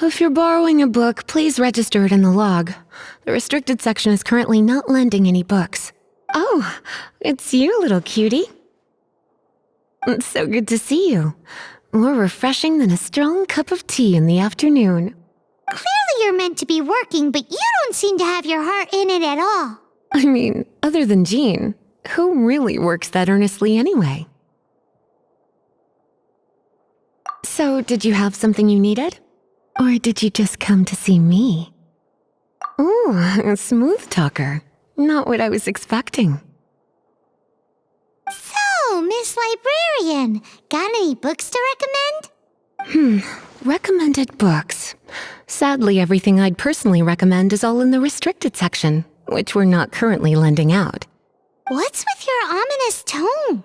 If you're borrowing a book, please register it in the log. The restricted section is currently not lending any books. Oh, it's you, little cutie. It's so good to see you. More refreshing than a strong cup of tea in the afternoon. Clearly you're meant to be working, but you don't seem to have your heart in it at all. I mean, other than Jean, who really works that earnestly anyway? So, did you have something you needed? Or did you just come to see me? Ooh, a smooth talker. Not what I was expecting. So, Miss Librarian, got any books to recommend? Recommended books. Sadly, everything I'd personally recommend is all in the restricted section, which we're not currently lending out. What's with your ominous tone?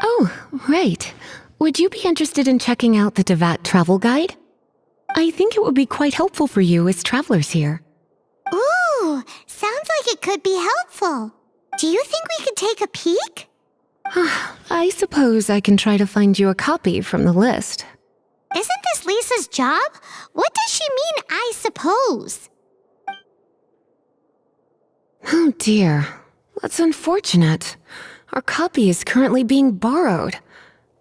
Oh, right. Would you be interested in checking out the Tevat travel guide? I think it would be quite helpful for you as travelers here. Ooh, sounds like it could be helpful. Do you think we could take a peek? I suppose I can try to find you a copy from the list. Isn't this Lisa's job? What does she mean, I suppose? Oh dear, that's unfortunate. Our copy is currently being borrowed.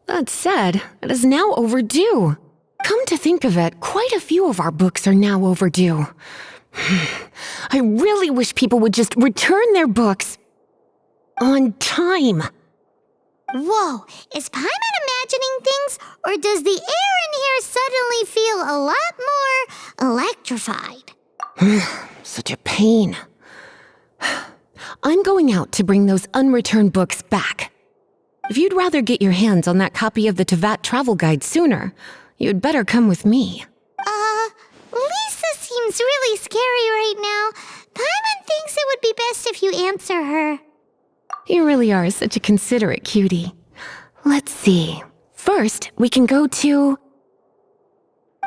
That said, it is now overdue. Come to think of it, quite a few of our books are now overdue. I really wish people would just return their books on time. Whoa, is Paimon imagining things, or does the air in here suddenly feel a lot more electrified? Such a pain. I'm going out to bring those unreturned books back. If you'd rather get your hands on that copy of the Tevat travel guide sooner, you'd better come with me. Lisa seems really scary right now. Paimon thinks it would be best if you answer her. You really are such a considerate cutie. Let's see. First, we can go to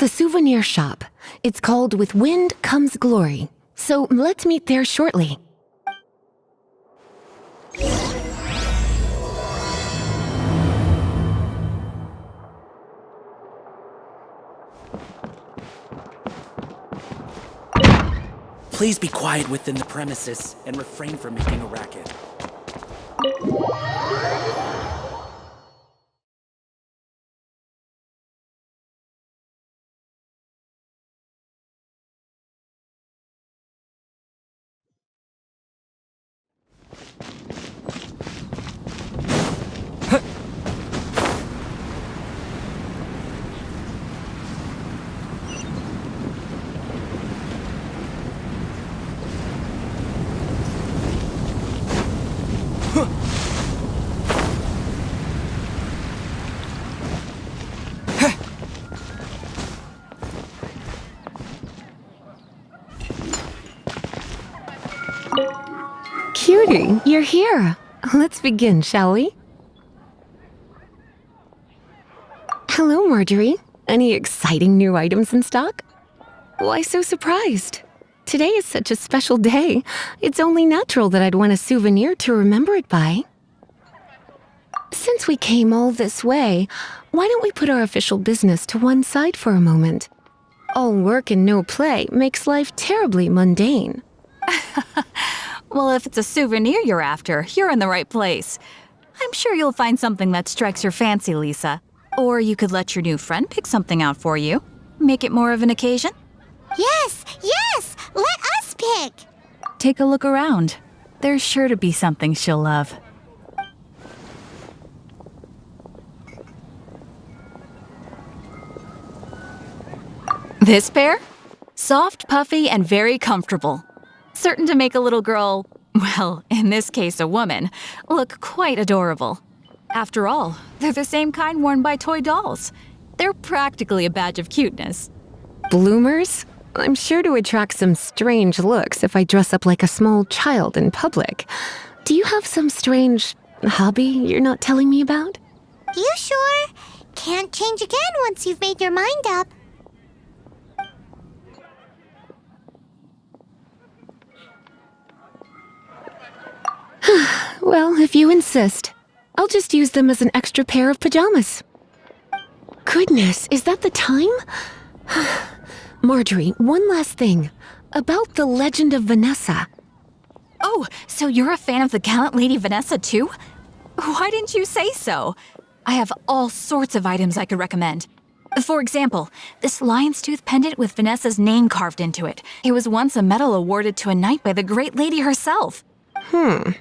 the souvenir shop. It's called With Wind Comes Glory. So let's meet there shortly. Please be quiet within the premises and refrain from making a racket. Cutie, you're here. Let's begin, shall we? Hello, Marjorie. Any exciting new items in stock? Why so surprised? Today is such a special day. It's only natural that I'd want a souvenir to remember it by. Since we came all this way, why don't we put our official business to one side for a moment? All work and no play makes life terribly mundane. Well, if it's a souvenir you're after, you're in the right place. I'm sure you'll find something that strikes your fancy, Lisa. Or you could let your new friend pick something out for you. Make it more of an occasion. Yes, let us pick. Take a look around. There's sure to be something she'll love. This pair? Soft, puffy, and very comfortable. Certain to make a little girl, well, in this case a woman, look quite adorable. After all, they're the same kind worn by toy dolls. They're practically a badge of cuteness. Bloomers? I'm sure to attract some strange looks if I dress up like a small child in public. Do you have some strange hobby you're not telling me about? You sure? Can't change again once you've made your mind up. Well, if you insist, I'll just use them as an extra pair of pajamas. Goodness, is that the time? Marjorie, one last thing. About the legend of Vanessa. Oh, so you're a fan of the gallant Lady Vanessa too? Why didn't you say so? I have all sorts of items I could recommend. For example, this lion's tooth pendant with Vanessa's name carved into it. It was once a medal awarded to a knight by the great lady herself. Oh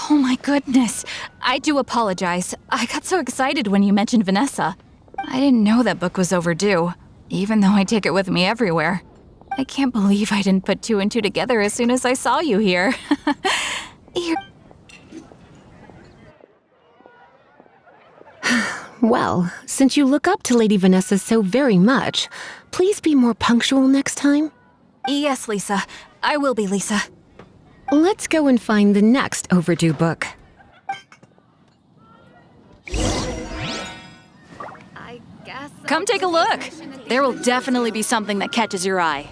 my goodness. I do apologize. I got so excited when you mentioned Vanessa. I didn't know that book was overdue, even though I take it with me everywhere. I can't believe I didn't put two and two together as soon as I saw you here. Well, since you look up to Lady Vanessa so very much, please be more punctual next time. Yes, Lisa. I will be, Lisa. Let's go and find the next overdue book. Come take a look. There will definitely be something that catches your eye.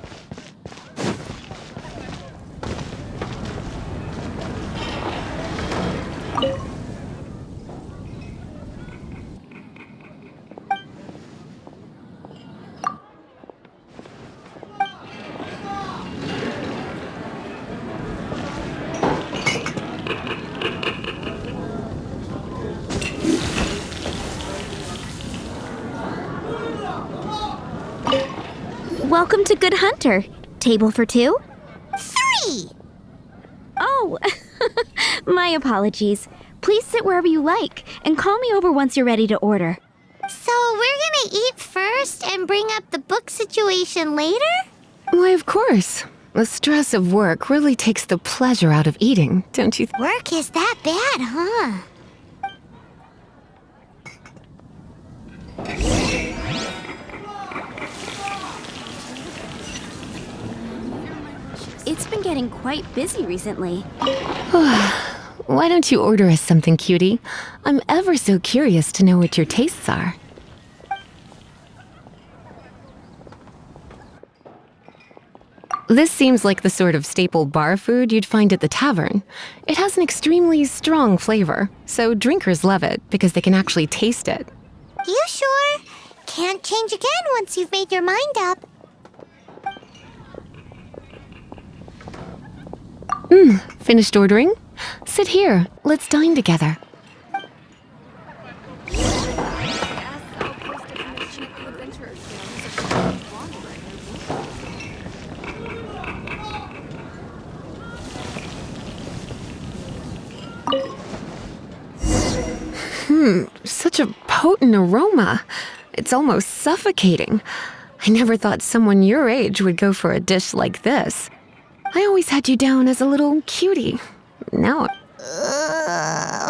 Welcome to Good Hunter. Table for two? 3! Oh, my apologies. Please sit wherever you like and call me over once you're ready to order. So we're gonna eat first and bring up the book situation later? Why, of course. The stress of work really takes the pleasure out of eating, don't you? Work is that bad, huh? It's been getting quite busy recently. Why don't you order us something, cutie? I'm ever so curious to know what your tastes are. This seems like the sort of staple bar food you'd find at the tavern. It has an extremely strong flavor, so drinkers love it because they can actually taste it. You sure? Can't change again once you've made your mind up. Finished ordering? Sit here. Let's dine together. Such a potent aroma. It's almost suffocating. I never thought someone your age would go for a dish like this. I always had you down as a little cutie. Now,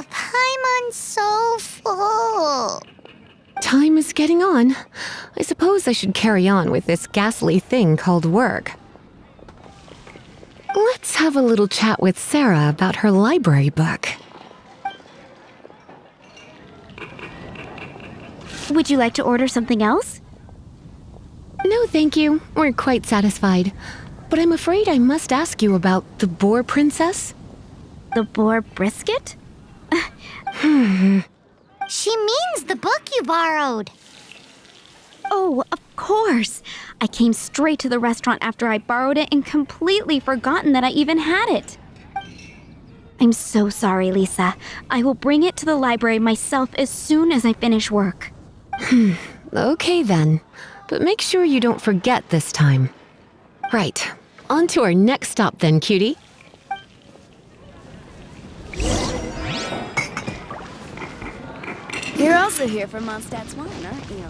Paimon's so full. time is getting on. I suppose I should carry on with this ghastly thing called work. Let's have a little chat with Sarah about her library book. Would you like to order something else? No, thank you. We're quite satisfied. But I'm afraid I must ask you about the Boar Princess. The boar brisket? She means the book you borrowed. Oh, of course. I came straight to the restaurant after I borrowed it and completely forgotten that I even had it. I'm so sorry, Lisa. I will bring it to the library myself as soon as I finish work. Okay then. But make sure you don't forget this time. Right. On to our next stop then, cutie. You're also here for Mondstadt's wine, aren't you?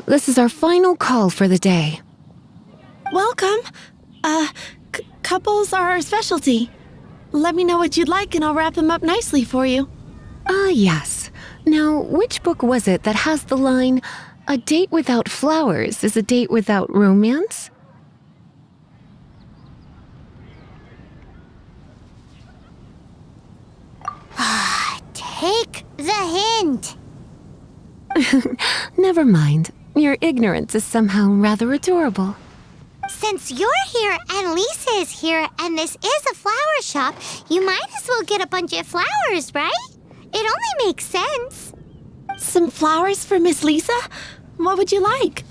This is our final call for the day. Welcome. Couples are our specialty. Let me know what you'd like and I'll wrap them up nicely for you. Ah, yes. Now, which book was it that has the line, "A date without flowers is a date without romance"? Take the hint. Never mind. Your ignorance is somehow rather adorable. Since you're here and Lisa is here and this is a flower shop, you might as well get a bunch of flowers, right? It only makes sense. Some flowers for Miss Lisa? What would you like?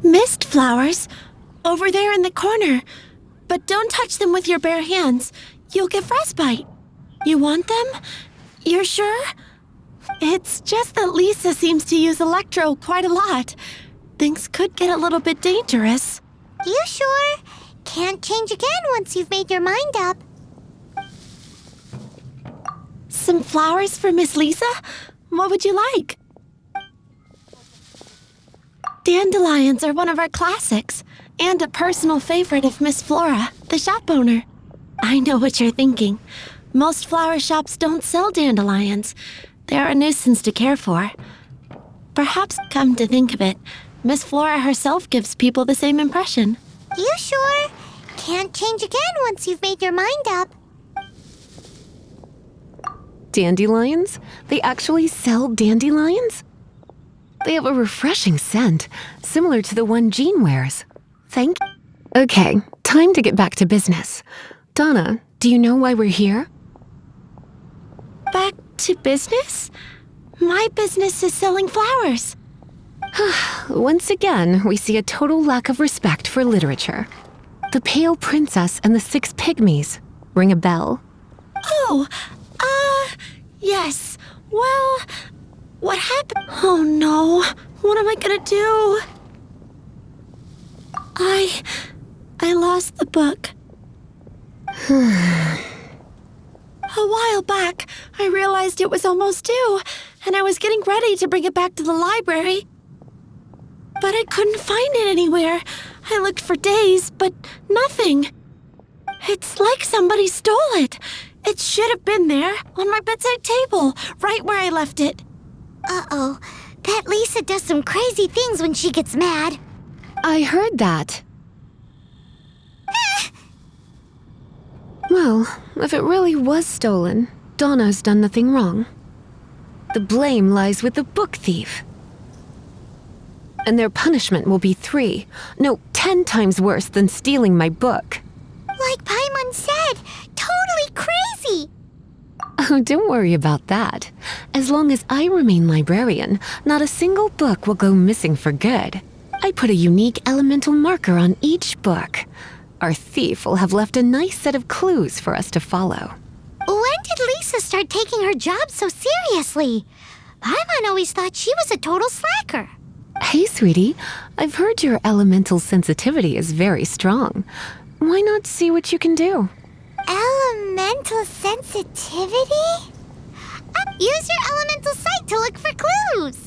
Mist flowers? Over there in the corner. But don't touch them with your bare hands. You'll get frostbite. You want them? You're sure? It's just that Lisa seems to use Electro quite a lot. Things could get a little bit dangerous. You sure? Can't change again once you've made your mind up. Some flowers for Miss Lisa? What would you like? Dandelions are one of our classics, and a personal favorite of Miss Flora, the shop owner. I know what you're thinking. Most flower shops don't sell dandelions. They're a nuisance to care for. Perhaps, come to think of it, Miss Flora herself gives people the same impression. You sure? Can't change again once you've made your mind up. Dandelions? They actually sell dandelions? They have a refreshing scent, similar to the one Jean wears. Thank you. Okay, time to get back to business. Donna, do you know why we're here? Back to business? My business is selling flowers. Once again, we see a total lack of respect for literature. The Pale Princess and the Six Pygmies. Ring a bell? Oh, yes. Well, what happened? Oh no, what am I gonna do? I lost the book. A while back, I realized it was almost due, and I was getting ready to bring it back to the library. But I couldn't find it anywhere. I looked for days, but nothing. It's like somebody stole it. It should have been there, on my bedside table, right where I left it. Uh-oh. That Lisa does some crazy things when she gets mad. I heard that. Well, if it really was stolen, Donna's done nothing wrong. The blame lies with the book thief. And their punishment will be 10 times worse than stealing my book. Like Paimon said, totally crazy. Oh, don't worry about that. As long as I remain librarian, not a single book will go missing for good. I put a unique elemental marker on each book. Our thief will have left a nice set of clues for us to follow. When did Lisa start taking her job so seriously? Paimon always thought she was a total slacker. Hey, sweetie, I've heard your elemental sensitivity is very strong. Why not see what you can do? Elemental sensitivity? Use your elemental sight to look for clues.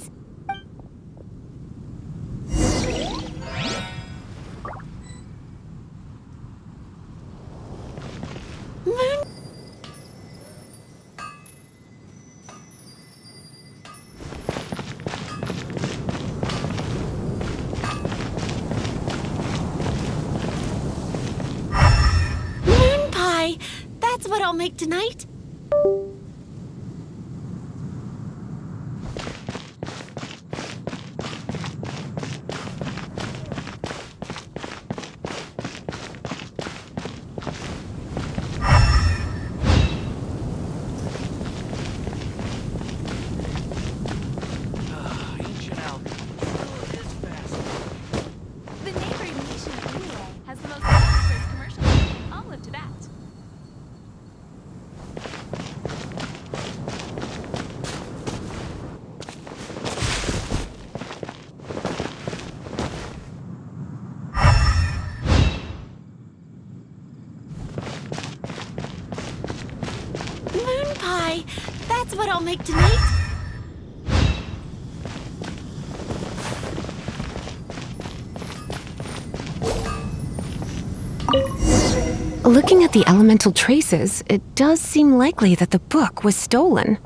Moon pie! That's what I'll make tonight. The neighboring nation of Uruguay has the most prosperous commercial in all of Tibet. Moon pie! That's what I'll make tonight. Looking at the elemental traces, it does seem likely that the book was stolen.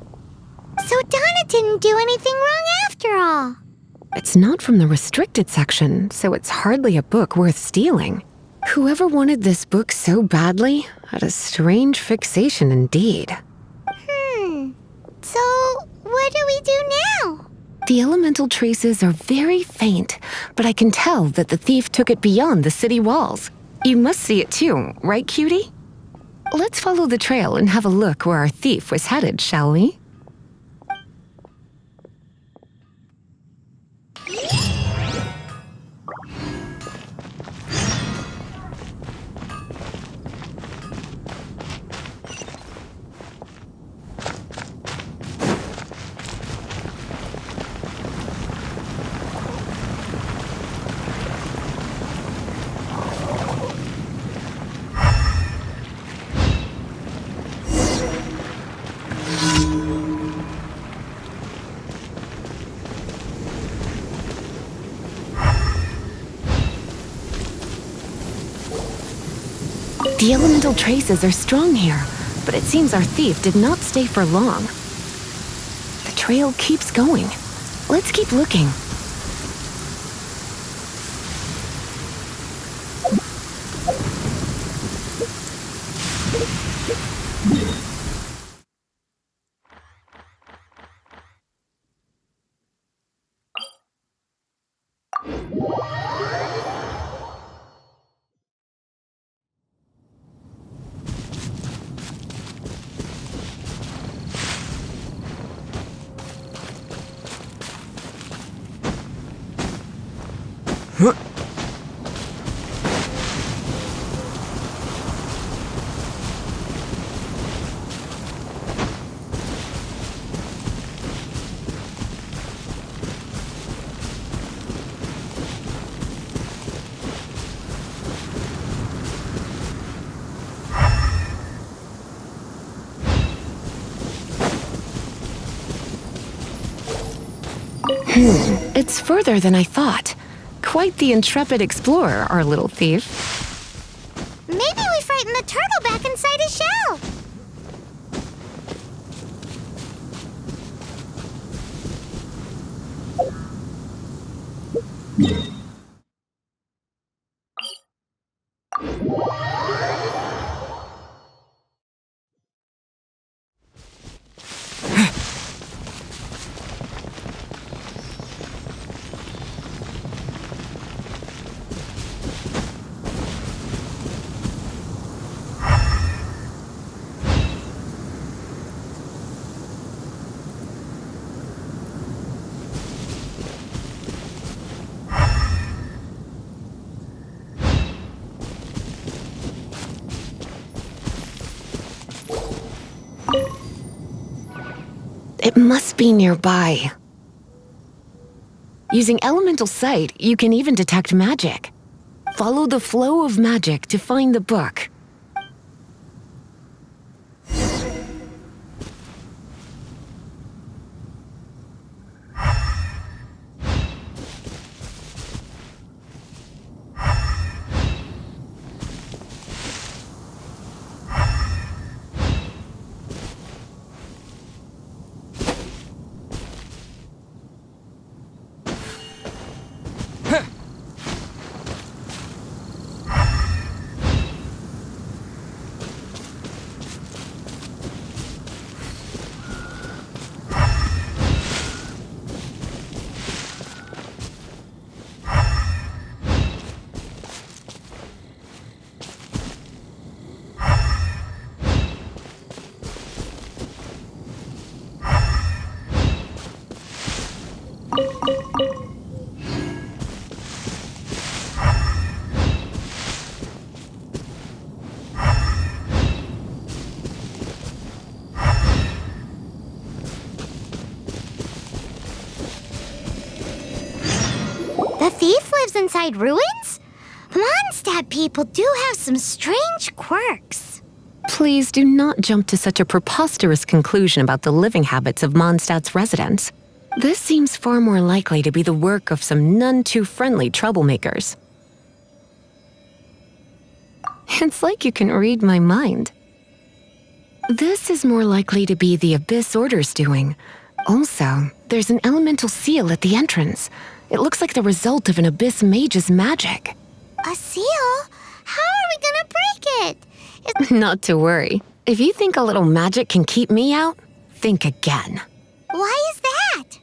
So Donna didn't do anything wrong after all. It's not from the restricted section, so it's hardly a book worth stealing. Whoever wanted this book so badly had a strange fixation indeed. So, what do we do now? The elemental traces are very faint, but I can tell that the thief took it beyond the city walls. You must see it too, right, cutie? Let's follow the trail and have a look where our thief was headed, shall we? The elemental traces are strong here, but it seems our thief did not stay for long. The trail keeps going. Let's keep looking. It's further than I thought. Quite the intrepid explorer, our little thief. Maybe we frightened the turtle back inside his shell. It must be nearby. Using elemental sight, you can even detect magic. Follow the flow of magic to find the book. The thief lives inside ruins? Mondstadt people do have some strange quirks. Please do not jump to such a preposterous conclusion about the living habits of Mondstadt's residents. This seems far more likely to be the work of some none-too-friendly troublemakers. It's like you can read my mind. This is more likely to be the Abyss Order's doing. Also, there's an elemental seal at the entrance. It looks like the result of an Abyss mage's magic. A seal? How are we gonna break it? Not to worry. If you think a little magic can keep me out, think again. Why is that?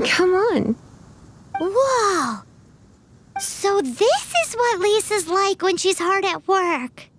Come on. Whoa! So this is what Lisa's like when she's hard at work.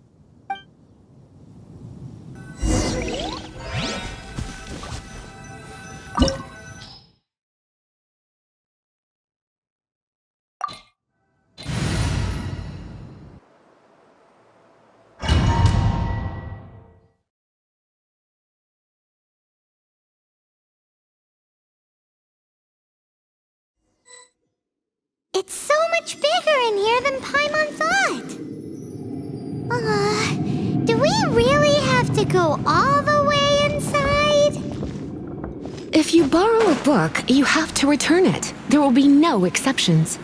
It's so much bigger in here than Paimon thought. Do we really have to go all the way inside? If you borrow a book, you have to return it. There will be no exceptions.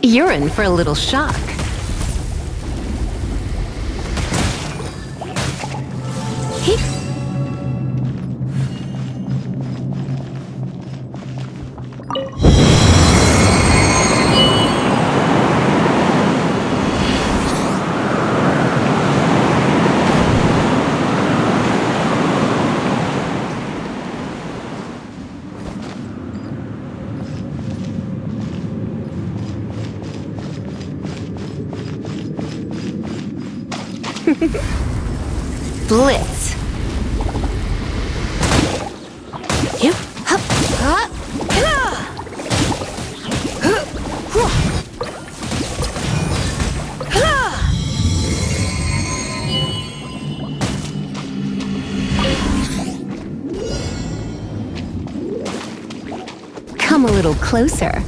You're in for a little shock. Blitz. Yep. Hup. Hup. Come a little closer.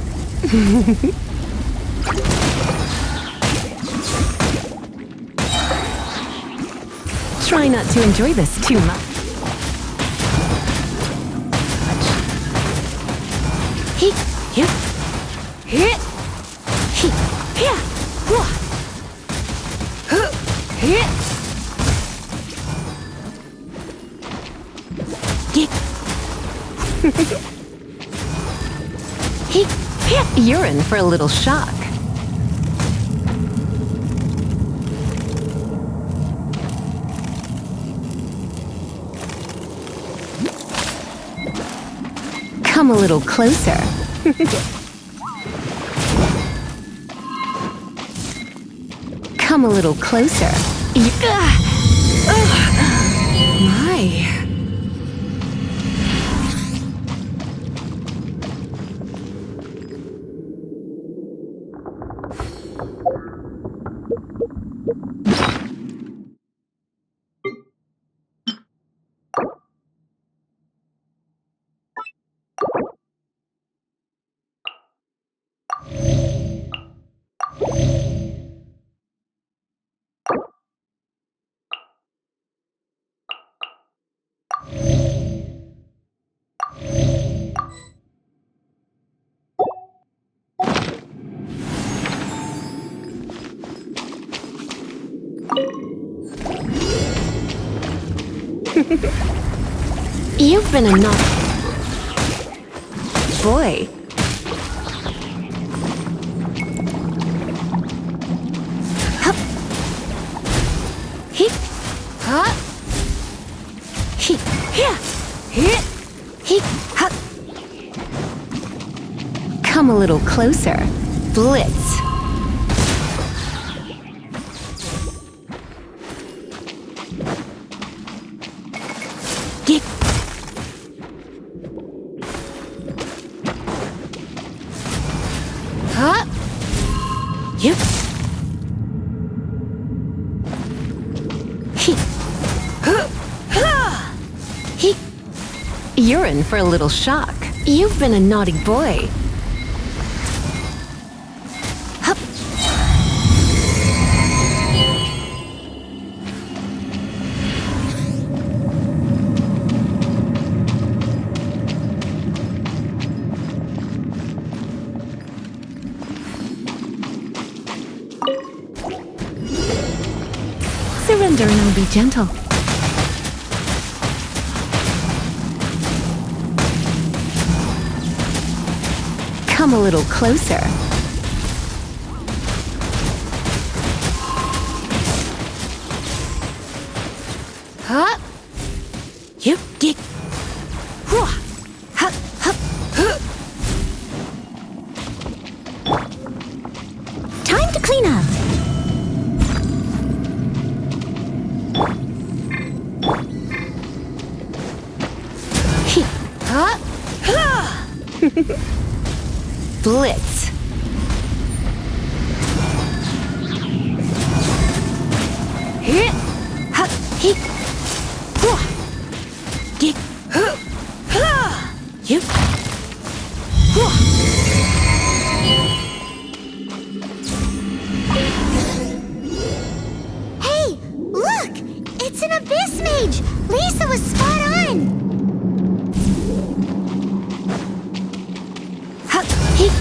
Try not to enjoy this too much. Hee, hee, hee, hee, hee, wah, huh, hee, hee, hee. You're in for a little shock. Come a little closer. Come a little closer. My. You've been a naughty boy. Hup. Hee. Huh. Hee. Here. Here. Hee. Hup. Come a little closer. Blitz. Get. Huh? Yep. He. Huh. He. You're in for a little shock. You've been a naughty boy. Hup. Surrender and be gentle. Come a little closer. Huh? You get. Hup, hup, huh. Time to clean up. Huh? Blitz. Hit. Hup. Hit. Get. You. Hey, look! It's an abyss mage! Lisa was spot on! Hup. Hit.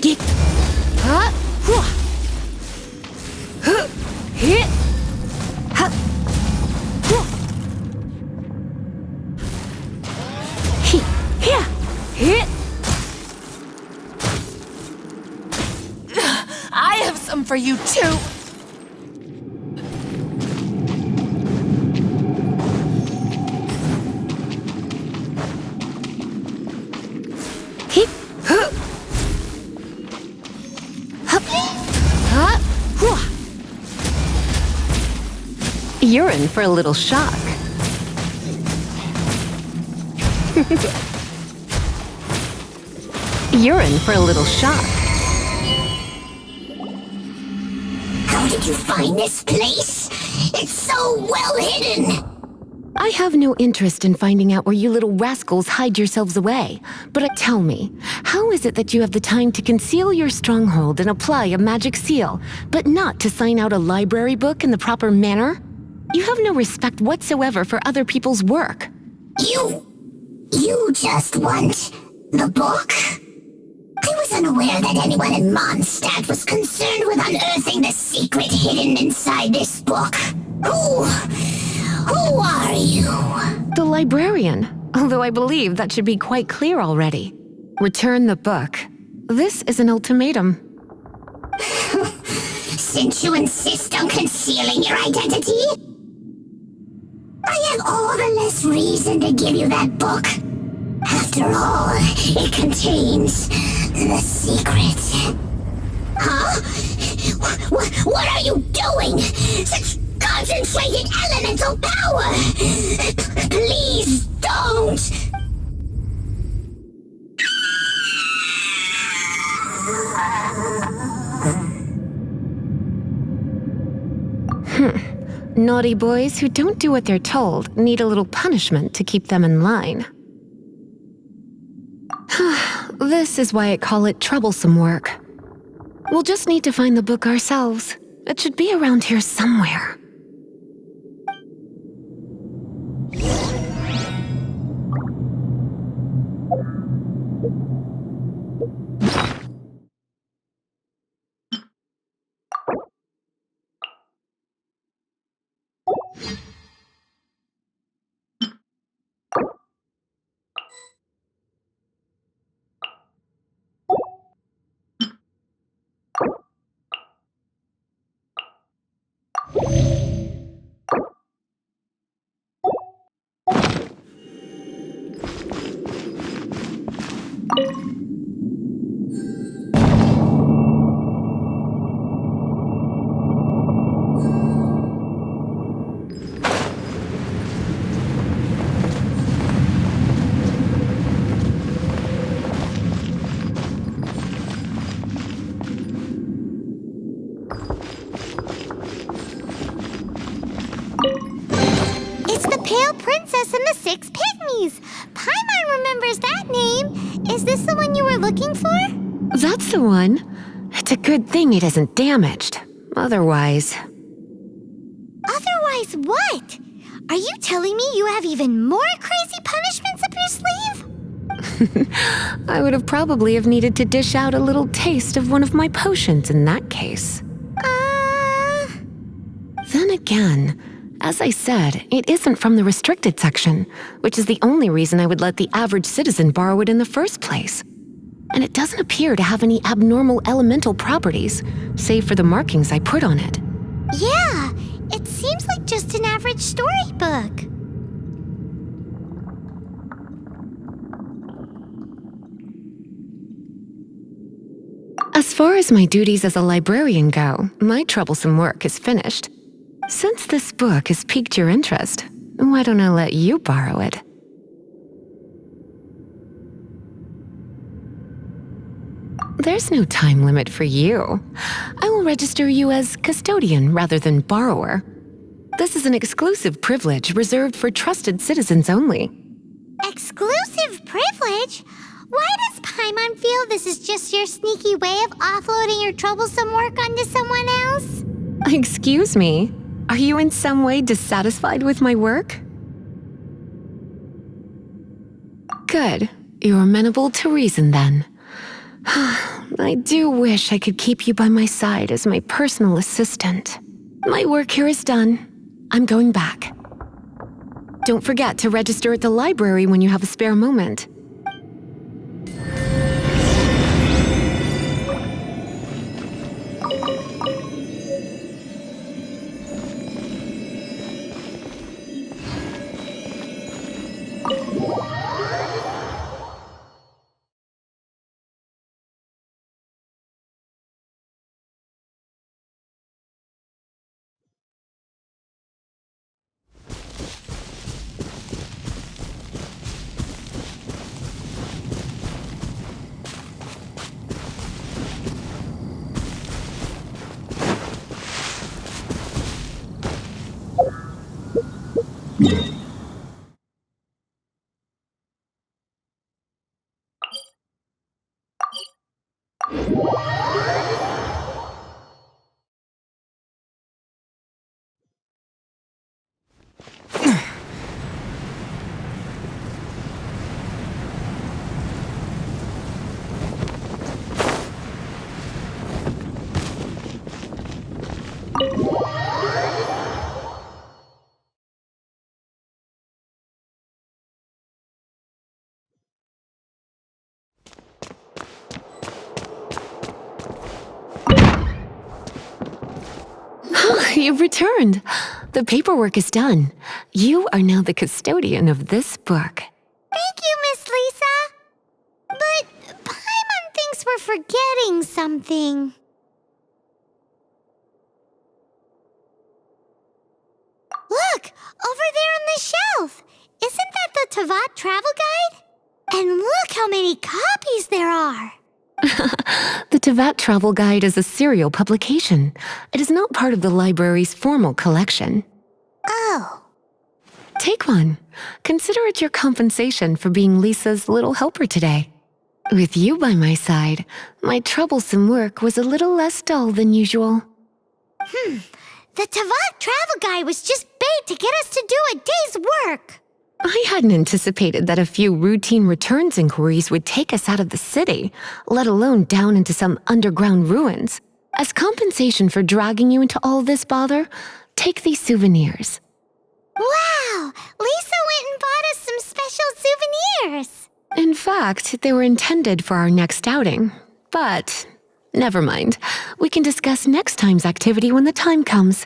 Get. Huh? some for you too! You're in for a little shock. You're in for a little shock. How did you find this place? It's so well hidden. I have no interest in finding out where you little rascals hide yourselves away. But tell me, how is it that you have the time to conceal your stronghold and apply a magic seal, but not to sign out a library book in the proper manner? You have no respect whatsoever for other people's work. You just want the book? I was unaware that anyone in Mondstadt was concerned with unearthing the secret hidden inside this book. Who are you? The librarian, although I believe that should be quite clear already. Return the book. This is an ultimatum. Since you insist on concealing your identity, I have all the less reason to give you that book. After all, it contains the secret. Huh? What are you doing? Such concentrated elemental power! Please don't! Naughty boys who don't do what they're told need a little punishment to keep them in line. This is why I call it troublesome work. We'll just need to find the book ourselves. It should be around here somewhere. It's the Pale Princess and the Six Pygmies! Paimon remembers that name. Is this the one you were looking for? That's the one. It's a good thing it isn't damaged. Otherwise... Otherwise what? Are you telling me you have even more crazy punishments up your sleeve? I would have probably have needed to dish out a little taste of one of my potions in that case. Then again, as I said, it isn't from the restricted section, which is the only reason I would let the average citizen borrow it in the first place. And it doesn't appear to have any abnormal elemental properties, save for the markings I put on it. Yeah, it seems like just an average storybook. As far as my duties as a librarian go, my troublesome work is finished. Since this book has piqued your interest, why don't I let you borrow it? There's no time limit for you. I will register you as custodian rather than borrower. This is an exclusive privilege reserved for trusted citizens only. Exclusive privilege? Why does Paimon feel this is just your sneaky way of offloading your troublesome work onto someone else? Excuse me, are you in some way dissatisfied with my work? Good, you're amenable to reason then. I do wish I could keep you by my side as my personal assistant. My work here is done. I'm going back. Don't forget to register at the library when you have a spare moment. You've returned. The paperwork is done. You are now the custodian of this book. Thank you, Miss Lisa. But Paimon thinks we're forgetting something. Look, over there on the shelf. Isn't that the Tavat travel guide? And look how many copies there are. The Tavat Travel Guide is a serial publication. It is not part of the library's formal collection. Oh. Take one. Consider it your compensation for being Lisa's little helper today. With you by my side, my troublesome work was a little less dull than usual. The Tavat travel guide was just bait to get us to do a day's work. I hadn't anticipated that a few routine returns inquiries would take us out of the city, let alone down into some underground ruins. As compensation for dragging you into all this bother, take these souvenirs. Wow! Lisa went and bought us some special souvenirs. In fact, they were intended for our next outing. But never mind. We can discuss next time's activity when the time comes.